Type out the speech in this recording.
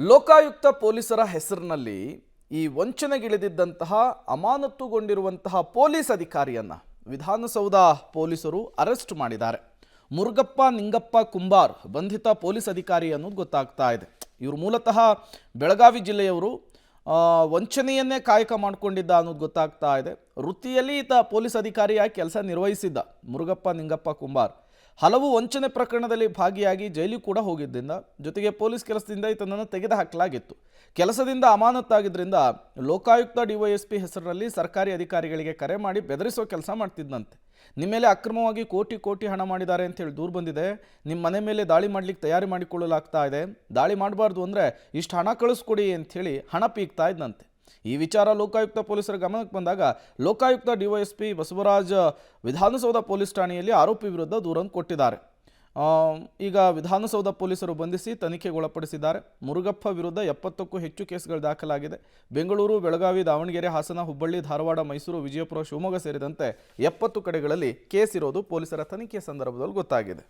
ಲೋಕಾಯುಕ್ತ ಪೊಲೀಸರ ಹೆಸರಿನಲ್ಲಿ ಈ ವಂಚನೆಗಿಳಿದಿದ್ದಂತಹ ಅಮಾನತುಗೊಂಡಿರುವಂತಹ ಪೊಲೀಸ್ ಅಧಿಕಾರಿಯನ್ನ ವಿಧಾನಸೌಧ ಪೊಲೀಸರು ಅರೆಸ್ಟ್ ಮಾಡಿದ್ದಾರೆ. ಮುರುಗಪ್ಪ ನಿಂಗಪ್ಪ ಕುಂಬಾರ್ ಬಂಧಿತ ಪೊಲೀಸ್ ಅಧಿಕಾರಿ ಅನ್ನೋದು ಗೊತ್ತಾಗ್ತಾ ಇದೆ. ಇವರು ಮೂಲತಃ ಬೆಳಗಾವಿ ಜಿಲ್ಲೆಯವರು. ವಂಚನೆಯನ್ನೇ ಕಾಯಕ ಮಾಡಿಕೊಂಡಿದ್ದ ಅನ್ನೋದು ಗೊತ್ತಾಗ್ತಾ ಇದೆ. ವೃತ್ತಿಯಲ್ಲಿ ಈತ ಪೊಲೀಸ್ ಅಧಿಕಾರಿಯಾಗಿ ಕೆಲಸ ನಿರ್ವಹಿಸಿದ್ದ ಮುರುಗಪ್ಪ ನಿಂಗಪ್ಪ ಕುಂಬಾರ್. ಹಲವು ವಂಚನೆ ಪ್ರಕರಣದಲ್ಲಿ ಭಾಗಿಯಾಗಿ ಜೈಲಿಗೆ ಕೂಡ ಹೋಗಿದ್ದರಿಂದ ಜೊತೆಗೆ ಪೊಲೀಸ್ ಕೆಲಸದಿಂದ ಈತನನ್ನು ತೆಗೆದುಹಾಕಲಾಗಿತ್ತು. ಕೆಲಸದಿಂದ ಅಮಾನತಾಗಿದ್ದರಿಂದ ಲೋಕಾಯುಕ್ತ ಡಿವೈಎಸ್ಪಿ ಹೆಸರಿನಲ್ಲಿ ಸರ್ಕಾರಿ ಅಧಿಕಾರಿಗಳಿಗೆ ಕರೆ ಮಾಡಿ ಬೆದರಿಸೋ ಕೆಲಸ ಮಾಡ್ತಿದ್ದಂತೆ. ನಿಮ್ಮ ಮೇಲೆ ಅಕ್ರಮವಾಗಿ ಕೋಟಿ ಹಣ ಮಾಡಿದ್ದಾರೆ ಅಂತೇಳಿ ದೂರು ಬಂದಿದೆ. ನಿಮ್ಮ ಮನೆ ಮೇಲೆ ದಾಳಿ ಮಾಡಲಿಕ್ಕೆ ತಯಾರಿ ಮಾಡಿಕೊಳ್ಳಲಾಗ್ತಾ ಇದೆ. ದಾಳಿ ಮಾಡಬಾರ್ದು ಅಂದರೆ ಇಷ್ಟು ಹಣ ಕಳಿಸ್ಕೊಡಿ ಅಂಥೇಳಿ ಹಣ ಪೀಕ್ತಾ ಇದ್ದಂತೆ. ಈ ವಿಚಾರ ಲೋಕಾಯುಕ್ತ ಪೊಲೀಸರ ಗಮನಕ್ಕೆ ಬಂದಾಗ ಲೋಕಾಯುಕ್ತ ಡಿವೈಎಸ್ಪಿ ಬಸವರಾಜ್ ವಿಧಾನಸೌಧ ಪೊಲೀಸ್ ಠಾಣೆಯಲ್ಲಿ ಆರೋಪಿ ವಿರುದ್ಧ ದೂರನ್ನು ಕೊಟ್ಟಿದ್ದಾರೆ. ಈಗ ವಿಧಾನಸೌಧ ಪೊಲೀಸರು ಬಂಧಿಸಿ ತನಿಖೆಗೆ ಒಳಪಡಿಸಿದ್ದಾರೆ. ಮುರುಗಪ್ಪ ವಿರುದ್ಧ 70ಕ್ಕೂ ಹೆಚ್ಚು ಕೇಸ್ಗಳು ದಾಖಲಾಗಿದೆ. ಬೆಂಗಳೂರು, ಬೆಳಗಾವಿ, ದಾವಣಗೆರೆ, ಹಾಸನ, ಹುಬ್ಬಳ್ಳಿ, ಧಾರವಾಡ, ಮೈಸೂರು, ವಿಜಯಪುರ, ಶಿವಮೊಗ್ಗ ಸೇರಿದಂತೆ 70 ಕಡೆಗಳಲ್ಲಿ ಕೇಸ್ ಇರೋದು ಪೊಲೀಸರ ತನಿಖೆಯ ಸಂದರ್ಭದಲ್ಲಿ ಗೊತ್ತಾಗಿದೆ.